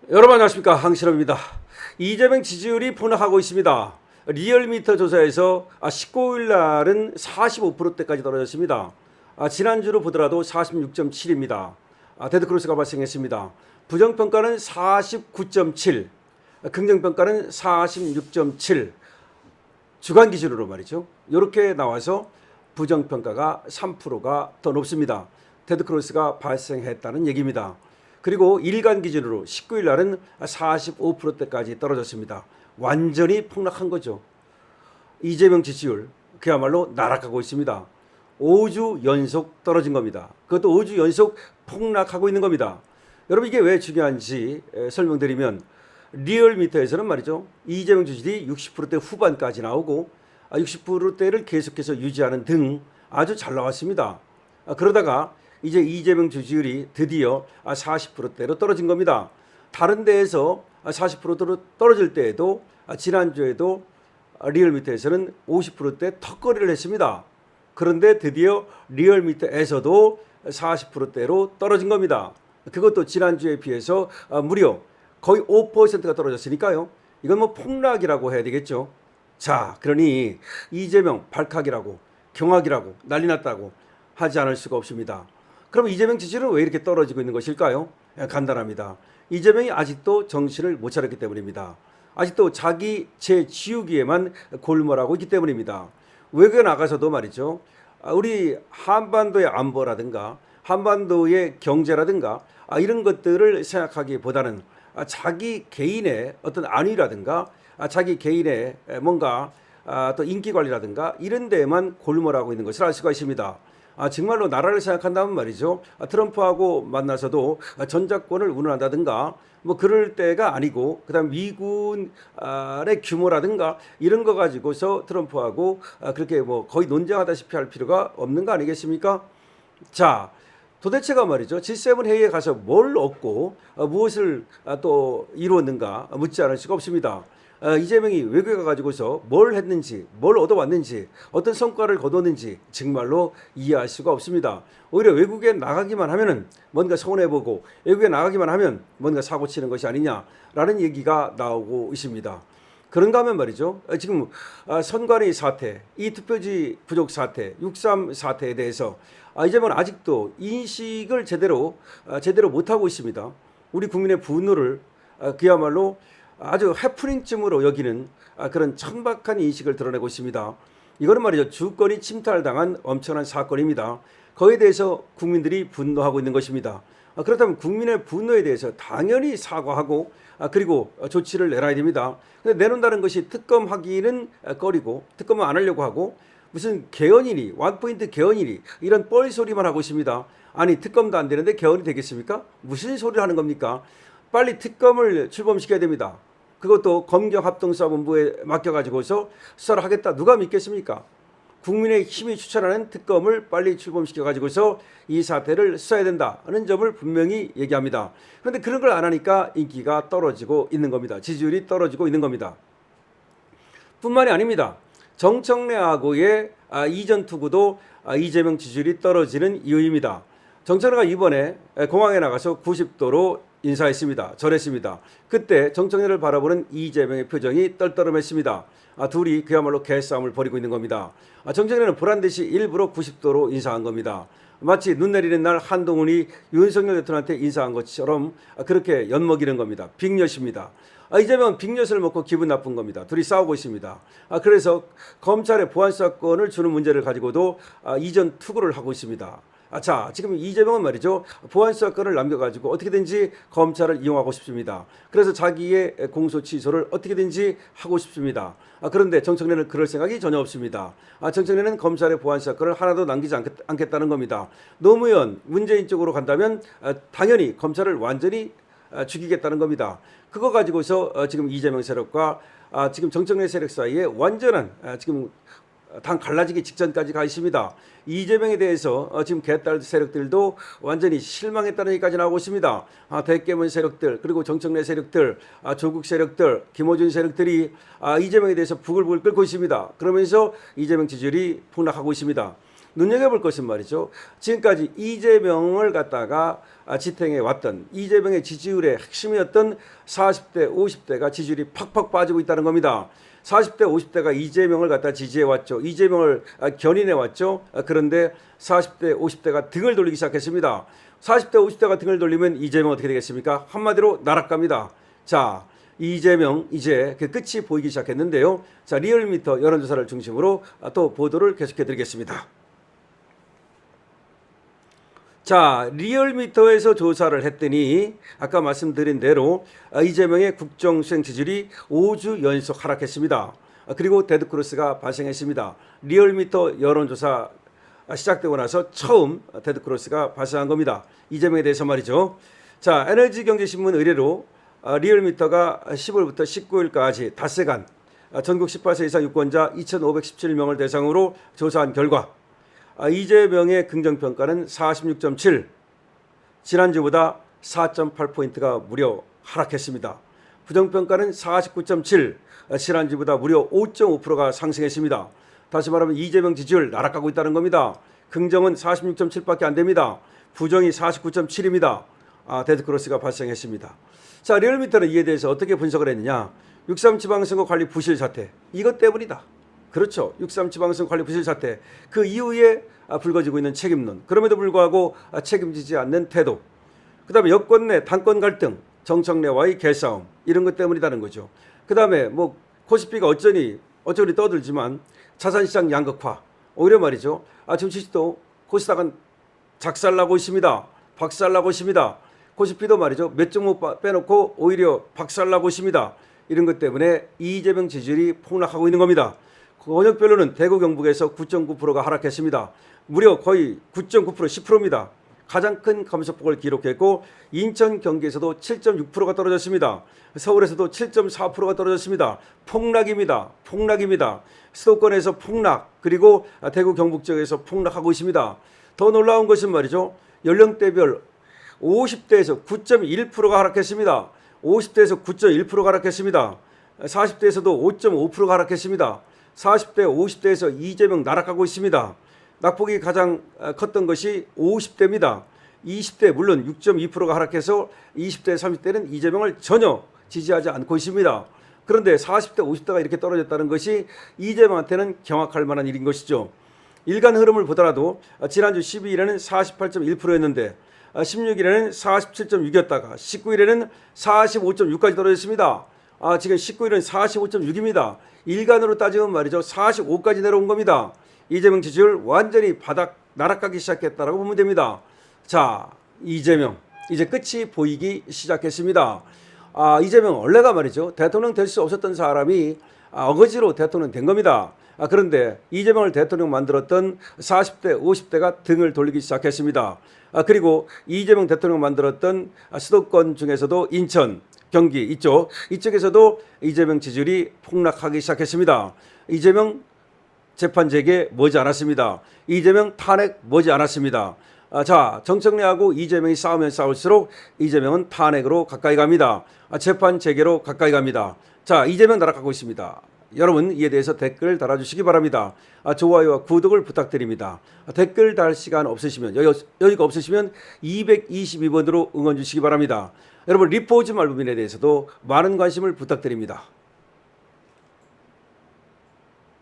여러분 안녕하십니까, 황실험입니다. 이재명 지지율이 폭락하고 있습니다. 리얼미터 조사에서 19일 날은 45%대까지 떨어졌습니다. 지난주로 보더라도 46.7입니다. 데드크로스가 발생했습니다. 부정평가는 49.7, 긍정평가는 46.7, 주간 기준으로 말이죠. 이렇게 나와서 부정평가가 3%가 더 높습니다. 데드크로스가 발생했다는 얘기입니다. 그리고 일간 기준으로 19일 날은 45%대까지 떨어졌습니다. 완전히 폭락한 거죠. 이재명 지지율 그야말로 나락가고 있습니다. 5주 연속 떨어진 겁니다. 그것도 5주 연속 폭락하고 있는 겁니다. 여러분, 이게 왜 중요한지 설명드리면, 리얼미터에서는 말이죠, 이재명 지지율이 60%대 후반까지 나오고 60%대를 계속해서 유지하는 등 아주 잘 나왔습니다. 그러다가 이제 이재명 지지율이 드디어 40%대로 떨어진 겁니다. 다른 데에서 40%대로 떨어질 때에도 지난주에도 리얼미터에서는 50%대 턱걸이를 했습니다. 그런데 드디어 리얼미터에서도 40%대로 떨어진 겁니다. 그것도 지난주에 비해서 무려 거의 5%가 떨어졌으니까요. 이건 뭐 폭락이라고 해야 되겠죠. 자, 그러니 이재명 발칵이라고 경악이라고 난리 났다고 하지 않을 수가 없습니다. 그럼 이재명 지지율은 왜 이렇게 떨어지고 있는 것일까요? 간단합니다. 이재명이 아직도 정신을 못 차렸기 때문입니다. 아직도 자기 재지우기에만 골몰하고 있기 때문입니다. 외국에 나가서도 말이죠, 우리 한반도의 안보라든가 한반도의 경제라든가 이런 것들을 생각하기보다는 자기 개인의 어떤 안위라든가 자기 개인의 뭔가 또 인기 관리라든가 이런 데에만 골몰하고 있는 것을 알 수가 있습니다. 정말로 나라를 생각한다면 말이죠, 트럼프하고 만나서도 전작권을 운운한다든가 뭐 그럴 때가 아니고, 그다음 미군의 규모라든가 이런 거 가지고서 트럼프하고 그렇게 뭐 거의 논쟁하다시피 할 필요가 없는 거 아니겠습니까? 자, 도대체가 말이죠, G7 회의에 가서 뭘 얻고 무엇을 또 이루었는가 묻지 않을 수가 없습니다. 이재명이 외국에 가가지고서 뭘 했는지, 뭘 얻어왔는지, 어떤 성과를 거뒀는지 정말로 이해할 수가 없습니다. 오히려 외국에 나가기만 하면은 뭔가 손해보고, 외국에 나가기만 하면 뭔가 사고치는 것이 아니냐라는 얘기가 나오고 있습니다. 그런가 하면 말이죠, 지금 선관위 사태, 이 투표지 부족 사태, 6.3 사태에 대해서 이재명은 아직도 인식을 제대로 못하고 있습니다. 우리 국민의 분노를 그야말로 아주 해프닝쯤으로 여기는 그런 천박한 인식을 드러내고 있습니다. 이거는 말이죠, 주권이 침탈당한 엄청난 사건입니다. 거기에 대해서 국민들이 분노하고 있는 것입니다. 그렇다면 국민의 분노에 대해서 당연히 사과하고 그리고 조치를 내놔야 됩니다. 근데 내놓는다는 것이 특검하기는 꺼리고, 특검은 안 하려고 하고, 무슨 개헌이니 원포인트 개헌이니 이런 뻘소리만 하고 있습니다. 아니, 특검도 안 되는데 개헌이 되겠습니까? 무슨 소리를 하는 겁니까? 빨리 특검을 출범시켜야 됩니다. 그것도 검경합동수사본부에 맡겨가지고서 수사를 하겠다. 누가 믿겠습니까? 국민의 힘이 추천하는 특검을 빨리 출범시켜가지고서 이 사태를 수사해야 된다는 점을 분명히 얘기합니다. 그런데 그런 걸 안 하니까 인기가 떨어지고 있는 겁니다. 지지율이 떨어지고 있는 겁니다. 뿐만이 아닙니다. 정청래하고의 이전 투구도 이재명 지지율이 떨어지는 이유입니다. 정청래가 이번에 공항에 나가서 90도로 인사했습니다. 절했습니다. 그때 정청래를 바라보는 이재명의 표정이 떨떠름했습니다. 둘이 그야말로 개싸움을 벌이고 있는 겁니다. 정청래는 보란듯이 일부러 90도로 인사한 겁니다. 마치 눈 내리는 날 한동훈이 윤석열 대통령한테 인사한 것처럼 그렇게 엿먹이는 겁니다. 빅엿입니다. 이재명은 빅엿을 먹고 기분 나쁜 겁니다. 둘이 싸우고 있습니다. 그래서 검찰의 보안사건을 주는 문제를 가지고도 이전 투구를 하고 있습니다. 자, 지금 이재명은 말이죠, 보안사건을 남겨가지고 어떻게든지 검찰을 이용하고 싶습니다. 그래서 자기의 공소 취소를 어떻게든지 하고 싶습니다. 그런데 정청래는 그럴 생각이 전혀 없습니다. 정청래는 검찰의 보안사건을 하나도 남기지 않겠다는 겁니다. 노무현, 문재인 쪽으로 간다면 당연히 검찰을 완전히 죽이겠다는 겁니다. 그거 가지고서 지금 이재명 세력과 지금 정청래 세력 사이에 완전한 지금 당 갈라지기 직전까지 가 있습니다. 이재명에 대해서 지금 개딸 세력들도 완전히 실망했다는 얘기까지 나오고 있습니다. 대깨문 세력들, 그리고 정청래 세력들, 조국 세력들, 김어준 세력들이 이재명에 대해서 부글부글 끓고 있습니다. 그러면서 이재명 지지율이 폭락하고 있습니다. 눈여겨볼 것은 말이죠. 지금까지 이재명을 갖다가 지탱해 왔던 이재명의 지지율의 핵심이었던 40대, 50대가 지지율이 팍팍 빠지고 있다는 겁니다. 40대, 50대가 이재명을 갖다 지지해 왔죠. 이재명을 견인해 왔죠. 그런데 40대, 50대가 등을 돌리기 시작했습니다. 40대, 50대가 등을 돌리면 이재명 어떻게 되겠습니까? 한마디로 나락갑니다. 자, 이재명 이제 그 끝이 보이기 시작했는데요. 자, 리얼미터 여론조사를 중심으로 또 보도를 계속해 드리겠습니다. 자, 리얼미터에서 조사를 했더니 아까 말씀드린 대로 이재명의 국정수행 지지율이 5주 연속 하락했습니다. 그리고 데드크로스가 발생했습니다. 리얼미터 여론조사 시작되고 나서 처음 데드크로스가 발생한 겁니다. 이재명에 대해서 말이죠. 자, 에너지경제신문 의뢰로 리얼미터가 10월부터 19일까지 닷새간 전국 18세 이상 유권자 2,517명을 대상으로 조사한 결과 이재명의 긍정평가는 46.7, 지난주보다 4.8포인트가 무려 하락했습니다. 부정평가는 49.7, 지난주보다 무려 5.5%가 상승했습니다. 다시 말하면 이재명 지지율 나락가고 있다는 겁니다. 긍정은 46.7밖에 안 됩니다. 부정이 49.7입니다. 데드크로스가 발생했습니다. 자, 리얼미터는 이에 대해서 어떻게 분석을 했느냐. 6.3 지방선거 관리 부실 사태, 이것 때문이다. 그렇죠. 6.3 지방선거 관리 부실 사태, 그 이후에 불거지고 있는 책임론, 그럼에도 불구하고 책임지지 않는 태도, 그 다음에 여권 내 당권 갈등, 정청 내와의 개싸움, 이런 것 때문이라는 거죠. 그 다음에 뭐 코스피가 어쩌니 떠들지만 자산시장 양극화, 오히려 말이죠. 지금 주식도 코스닥은 작살나고 있습니다. 박살나고 있습니다. 코스피도 말이죠. 몇 종목 빼놓고 오히려 박살나고 있습니다. 이런 것 때문에 이재명 지지율이 폭락하고 있는 겁니다. 권역별로는 대구 경북에서 9.9%가 하락했습니다. 무려 거의 9.9% 10%입니다. 가장 큰 감소폭을 기록했고 인천 경기에서도 7.6%가 떨어졌습니다. 서울에서도 7.4%가 떨어졌습니다. 폭락입니다. 폭락입니다. 수도권에서 폭락, 그리고 대구 경북 지역에서 폭락하고 있습니다. 더 놀라운 것은 말이죠. 연령대별 50대에서 9.1%가 하락했습니다. 50대에서 9.1%가 하락했습니다. 40대에서도 5.5%가 하락했습니다. 40대, 50대에서 이재명 나락가고 있습니다. 낙폭이 가장 컸던 것이 50대입니다. 20대 물론 6.2%가 하락해서 20대, 30대는 이재명을 전혀 지지하지 않고 있습니다. 그런데 40대, 50대가 이렇게 떨어졌다는 것이 이재명한테는 경악할 만한 일인 것이죠. 일간 흐름을 보더라도 지난주 12일에는 48.1%였는데 16일에는 47.6이었다가 19일에는 45.6까지 떨어졌습니다. 지금 19일은 45.6입니다. 일간으로 따지면 말이죠. 45까지 내려온 겁니다. 이재명 지지율 완전히 바닥 나락가기 시작했다라고 보면 됩니다. 자, 이재명 이제 끝이 보이기 시작했습니다. 이재명 원래가 말이죠. 대통령 될 수 없었던 사람이 어거지로 대통령 된 겁니다. 그런데 이재명을 대통령 만들었던 40대, 50대가 등을 돌리기 시작했습니다. 그리고 이재명 대통령 만들었던 수도권 중에서도 인천, 경기 이쪽에서도 이재명 지지율이 폭락하기 시작했습니다. 이재명 재판 재개 머지 않았습니다. 이재명 탄핵 머지 않았습니다. 자, 정청래하고 이재명이 싸우면 싸울수록 이재명은 탄핵으로 가까이 갑니다. 재판 재개로 가까이 갑니다. 자, 이재명 나락가고 있습니다. 여러분 이에 대해서 댓글 달아주시기 바랍니다. 좋아요와 구독을 부탁드립니다. 댓글 달 시간 없으시면 여유가 없으시면 222번으로 응원 주시기 바랍니다. 여러분 리포즈 말부민에 대해서도 많은 관심을 부탁드립니다.